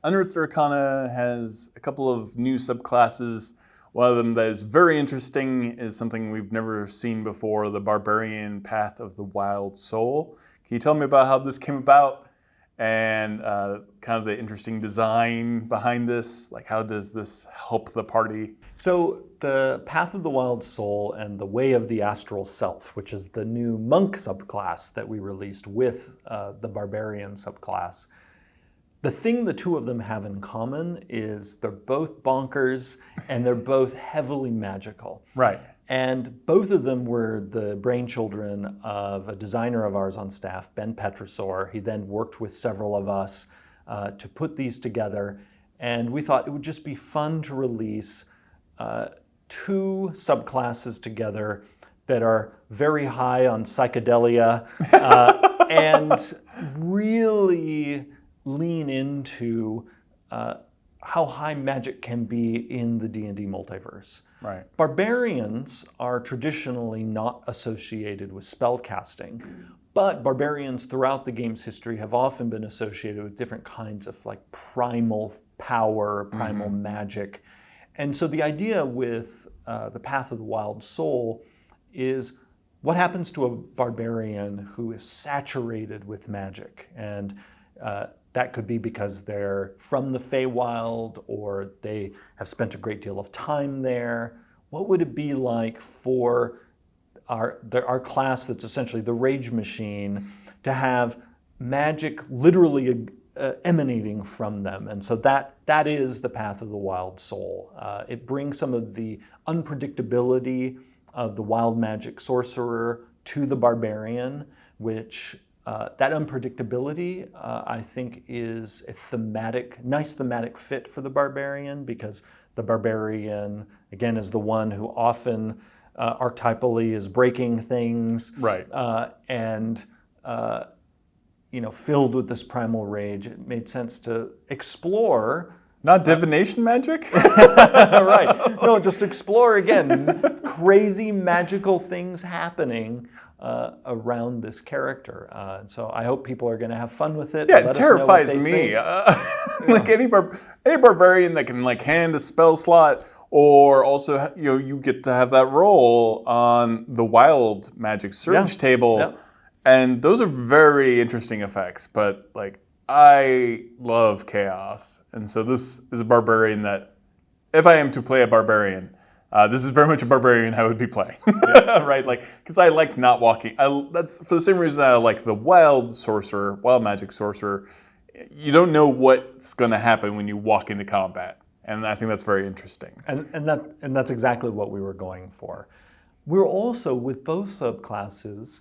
Unearthed Arcana has a couple of new subclasses. One of them that is very interesting is something we've never seen before, the Barbarian Path of the Wild Soul. Can you tell me about how this came about and kind of the interesting design behind this? Like, how does this help the party? So the Path of the Wild Soul and the Way of the Astral Self, which is the new monk subclass that we released with the Barbarian subclass, the thing the two of them have in common is they're both bonkers and they're both heavily magical. Right. And both of them were the brainchildren of a designer of ours on staff, Ben Petrosor. He then worked with several of us to put these together. And we thought it would just be fun to release two subclasses together that are very high on psychedelia and really lean into how high magic can be in the D&D multiverse. Right. Barbarians are traditionally not associated with spellcasting, but barbarians throughout the game's history have often been associated with different kinds of like primal power, primal magic. And so the idea with the Path of the Wild Soul is what happens to a barbarian who is saturated with magic. And that could be because they're from the Feywild or they have spent a great deal of time there. What would it be like for our class that's essentially the Rage Machine to have magic literally emanating from them? And so that is the Path of the Wild Soul. It brings some of the unpredictability of the wild magic sorcerer to the barbarian, which that unpredictability, I think, is a nice thematic fit for the barbarian, because the barbarian, again, is the one who often archetypally is breaking things, Right. and filled with this primal rage. It made sense to explore. Not divination magic? Right. No, just explore again crazy magical things happening around this character. And so I hope people are going to have fun with it. Yeah, it terrifies me. Like any barbarian that can like hand a spell slot, or also you get to have that roll on the wild magic surge table. Yeah. And those are very interesting effects, but like I love chaos. And so this is a barbarian that, if I am to play a barbarian, this is very much a barbarian I would be playing, right? Like, because I like not walking. That's for the same reason that I like the wild magic sorcerer. You don't know what's going to happen when you walk into combat, and I think that's very interesting. And that's exactly what we were going for. We're also, with both subclasses,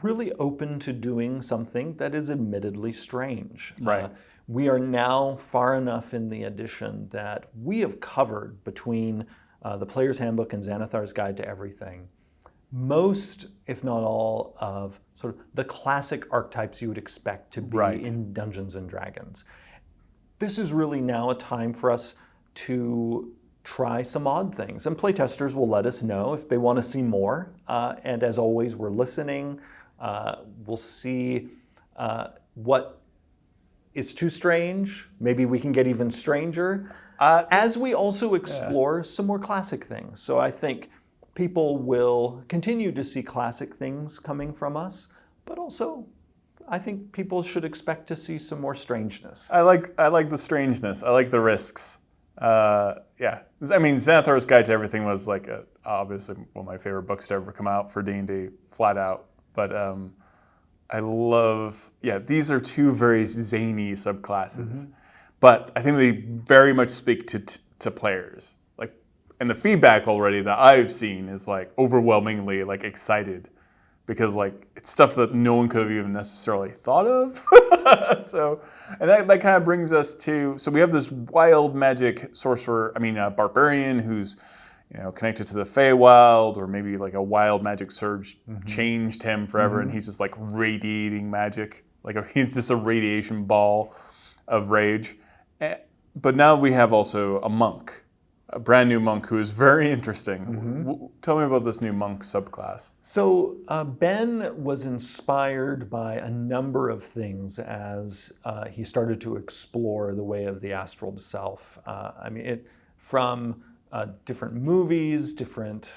really open to doing something that is admittedly strange. Right. We are now far enough in the edition that we have covered, between the Player's Handbook and Xanathar's Guide to Everything, most, if not all, of sort of the classic archetypes you would expect to be in Dungeons & Dragons. This is really now a time for us to try some odd things, and playtesters will let us know if they want to see more. And as always, we're listening. We'll see what is too strange. Maybe we can get even stranger, as we also explore some more classic things. So I think people will continue to see classic things coming from us, but also I think people should expect to see some more strangeness. I like the strangeness. I like the risks. Yeah. I mean, Xanathar's Guide to Everything was like obviously one of my favorite books to ever come out for D&D, flat out. But I love, these are two very zany subclasses. But I think they very much speak to players. Like, and the feedback already that I've seen is like overwhelmingly like excited, because like it's stuff that no one could have even necessarily thought of. So, and that kind of brings us to, so we have this wild magic sorcerer, barbarian who's connected to the Feywild, or maybe like a wild magic surge changed him forever, and he's just like radiating magic, he's just a radiation ball of rage. But now we have also a monk a brand new monk who is very interesting. Tell me about this new monk subclass. So Ben was inspired by a number of things as he started to explore the way of the astral self. From different movies, different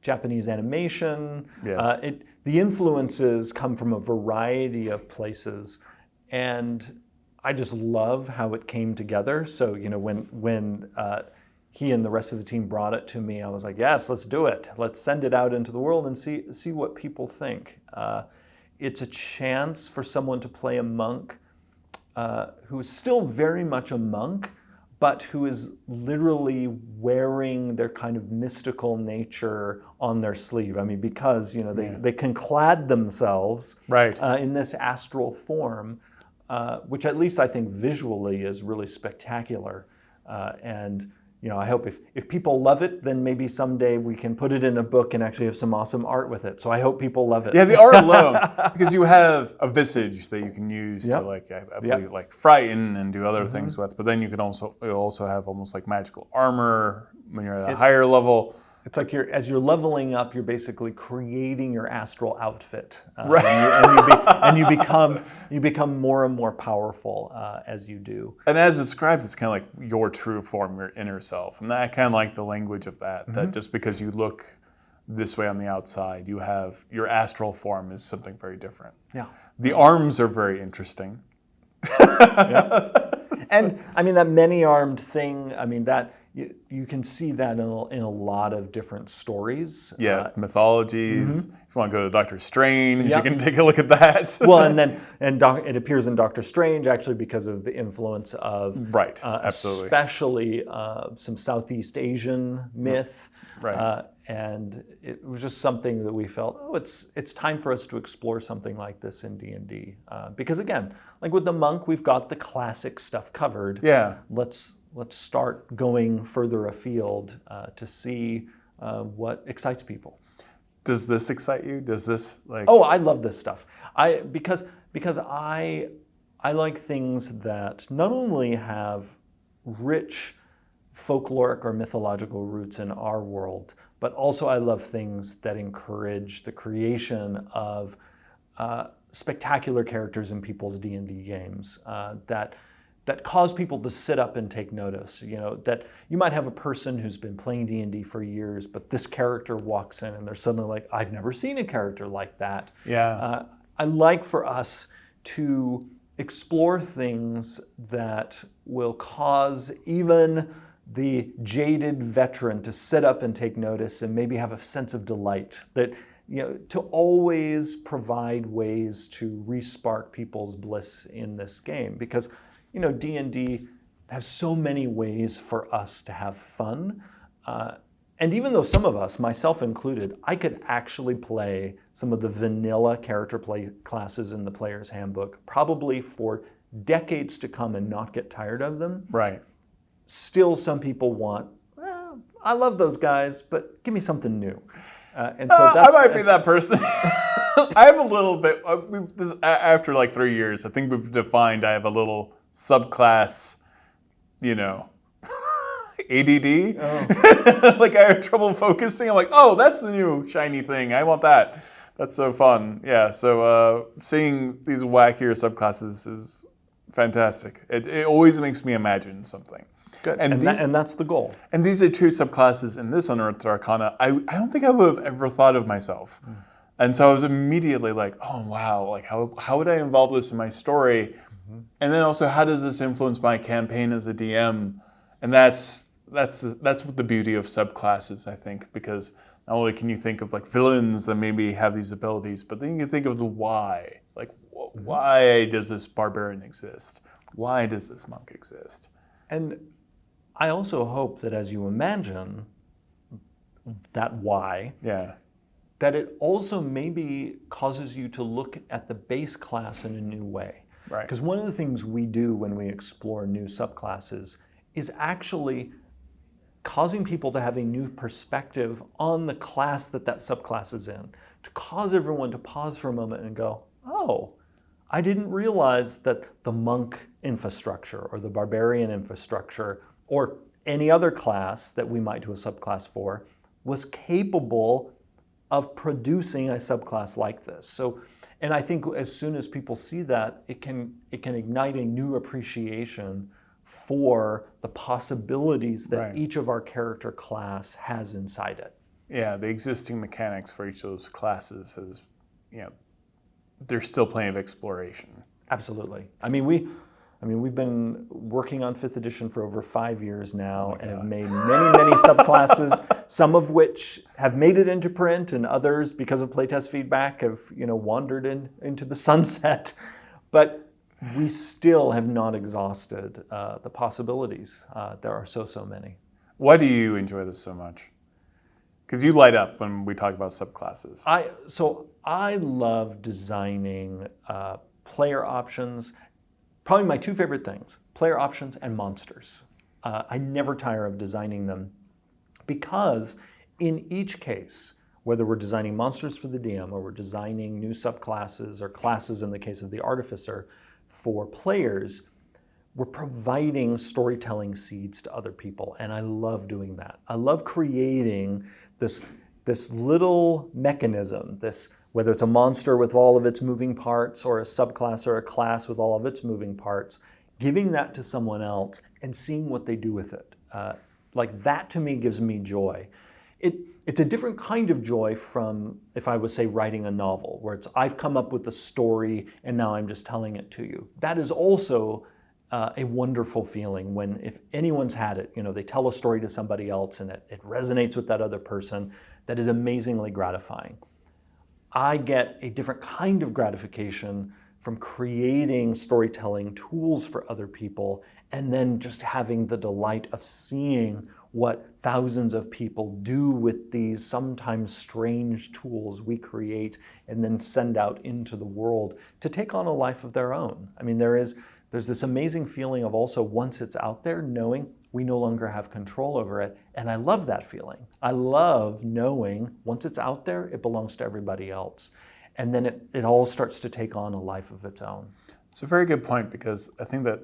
Japanese animation. Yes. The influences come from a variety of places, and I just love how it came together. So when he and the rest of the team brought it to me, I was like, yes, let's do it. Let's send it out into the world and see what people think. It's a chance for someone to play a monk who is still very much a monk, but who is literally wearing their kind of mystical nature on their sleeve. Because they can clad themselves in this astral form, which at least I think visually is really spectacular. And I hope if people love it, then maybe someday we can put it in a book and actually have some awesome art with it. So I hope people love it. Yeah, the art alone, because you have a visage that you can use to I believe frighten and do other things with. But then you also have almost like magical armor when you're at a higher level. It's like as you're leveling up, you're basically creating your astral outfit, right? You become more and more powerful as you do. And as described, it's kind of like your true form, your inner self, and that kind of like the language of that. That just because you look this way on the outside, you have your astral form is something very different. Yeah. The arms are very interesting. And that many-armed thing. That. You can see that in a lot of different stories. Yeah, mythologies. If you want to go to Doctor Strange, you can take a look at that. Well, it appears in Doctor Strange actually because of the influence of absolutely, especially some Southeast Asian myth. Right. And it was just something that we felt, it's time for us to explore something like this in D&D. Because again, like with the monk, we've got the classic stuff covered. Yeah. Let's start going further afield to see what excites people. Does this excite you? Does this Oh, I love this stuff. Because I like things that not only have rich folkloric or mythological roots in our world, but also I love things that encourage the creation of spectacular characters in people's D&D games that cause people to sit up and take notice. That you might have a person who's been playing D&D for years, but this character walks in and they're suddenly like, I've never seen a character like that. Yeah. I like for us to explore things that will cause even the jaded veteran to sit up and take notice and maybe have a sense of delight. That to always provide ways to re-spark people's bliss in this game. Because D&D has so many ways for us to have fun. And even though some of us, myself included, I could actually play some of the vanilla character play classes in the Player's Handbook, probably for decades to come and not get tired of them. Right. Still, some people want, I love those guys, but give me something new. And so I might be that person. I have a little bit, after like 3 years, I think we've defined I have a little subclass, ADD. Oh. Like I have trouble focusing. I'm like, that's the new shiny thing. I want that. That's so fun. Yeah, so seeing these wackier subclasses is fantastic. It always makes me imagine something. Good, and that's the goal. And these are two subclasses in this Unearthed Arcana I don't think I would have ever thought of myself. And so I was immediately like, oh wow, like how would I involve this in my story? And then also, how does this influence my campaign as a DM? And that's what the beauty of subclasses, I think, because not only can you think of like villains that maybe have these abilities, but then you think of the why. Like, why does this barbarian exist? Why does this monk exist? And I also hope that as you imagine that why, that it also maybe causes you to look at the base class in a new way. Right. Because one of the things we do when we explore new subclasses is actually causing people to have a new perspective on the class that subclass is in, to cause everyone to pause for a moment and go, oh, I didn't realize that the monk infrastructure or the barbarian infrastructure or any other class that we might do a subclass for was capable of producing a subclass like this. So, and I think as soon as people see that, it can ignite a new appreciation for the possibilities that each of our character class has inside it. Yeah, the existing mechanics for each of those classes is, there's still plenty of exploration. Absolutely. I mean, we've been working on 5th edition for over 5 years now, and have made many subclasses, some of which have made it into print, and others, because of playtest feedback, have wandered into the sunset. But we still have not exhausted the possibilities. There are so many. Why do you enjoy this so much? Because you light up when we talk about subclasses. I love designing player options. Probably my 2 favorite things, player options and monsters. I never tire of designing them because in each case, whether we're designing monsters for the DM or we're designing new subclasses or classes in the case of the Artificer for players, we're providing storytelling seeds to other people, and I love doing that. I love creating this little mechanism, whether it's a monster with all of its moving parts or a subclass or a class with all of its moving parts, giving that to someone else and seeing what they do with it. Like that to me gives me joy. It's a different kind of joy from if I was, say, writing a novel, where it's I've come up with the story and now I'm just telling it to you. That is also a wonderful feeling when, if anyone's had it, they tell a story to somebody else and it resonates with that other person. That is amazingly gratifying. I get a different kind of gratification from creating storytelling tools for other people and then just having the delight of seeing what thousands of people do with these sometimes strange tools we create and then send out into the world to take on a life of their own. I mean, there's this amazing feeling of also, once it's out there, knowing we no longer have control over it. And I love that feeling. I love knowing once it's out there, it belongs to everybody else. And then it all starts to take on a life of its own. It's a very good point, because I think that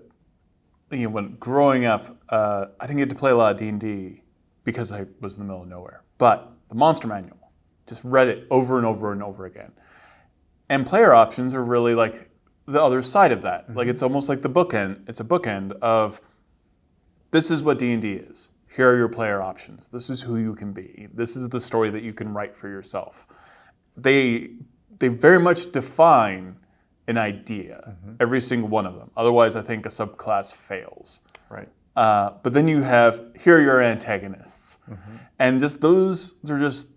when growing up, I didn't get to play a lot of D&D because I was in the middle of nowhere. But the monster manual, just read it over and over and over again. And player options are really like the other side of that. Mm-hmm. Like it's almost like the bookend. It's a bookend of, this is what D&D is. Here are your player options. This is who you can be. This is the story that you can write for yourself. They very much define an idea, every single one of them. Otherwise, I think a subclass fails. Right. But then you have, here are your antagonists. And just those, they're just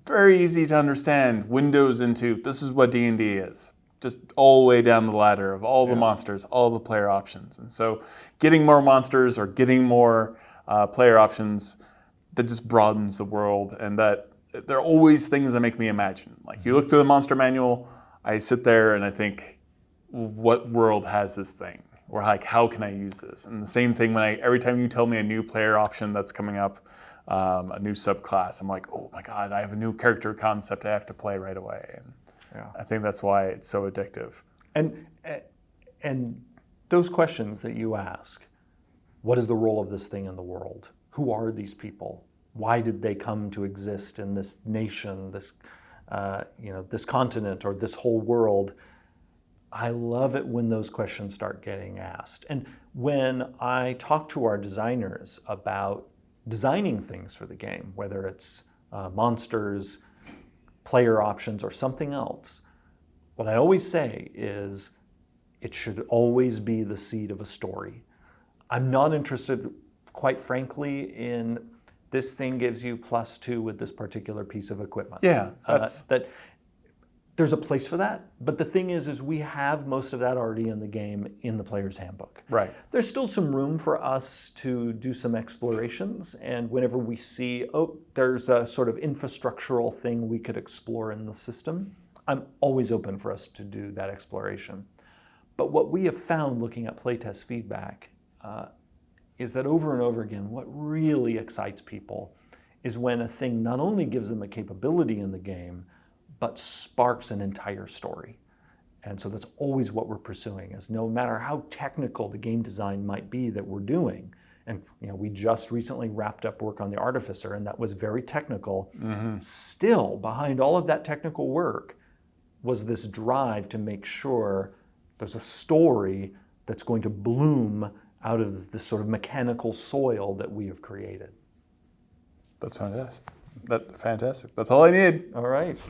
very easy to understand windows into, this is what D&D is. Just all the way down the ladder of all the monsters, all the player options. And so getting more monsters or getting more player options, that just broadens the world. And that there are always things that make me imagine. Like you look through the monster manual, I sit there and I think, what world has this thing? Or like, how can I use this? And the same thing when every time you tell me a new player option that's coming up, a new subclass, I'm like, oh my God, I have a new character concept I have to play right away. And I think that's why it's so addictive. And those questions that you ask, what is the role of this thing in the world? Who are these people? Why did they come to exist in this nation, this continent, or this whole world? I love it when those questions start getting asked. And when I talk to our designers about designing things for the game, whether it's monsters, player options, or something else, what I always say is it should always be the seed of a story. I'm not interested, quite frankly, in this thing gives you +2 with this particular piece of equipment. Yeah, that's... There's a place for that, but the thing is we have most of that already in the game in the player's handbook. Right. There's still some room for us to do some explorations, and whenever we see, there's a sort of infrastructural thing we could explore in the system, I'm always open for us to do that exploration. But what we have found looking at playtest feedback is that over and over again, what really excites people is when a thing not only gives them a capability in the game, but sparks an entire story. And so that's always what we're pursuing, is no matter how technical the game design might be that we're doing, and we just recently wrapped up work on the Artificer, and that was very technical. Still, behind all of that technical work was this drive to make sure there's a story that's going to bloom out of this sort of mechanical soil that we have created. That's fantastic. That's fantastic. That's all I need. All right.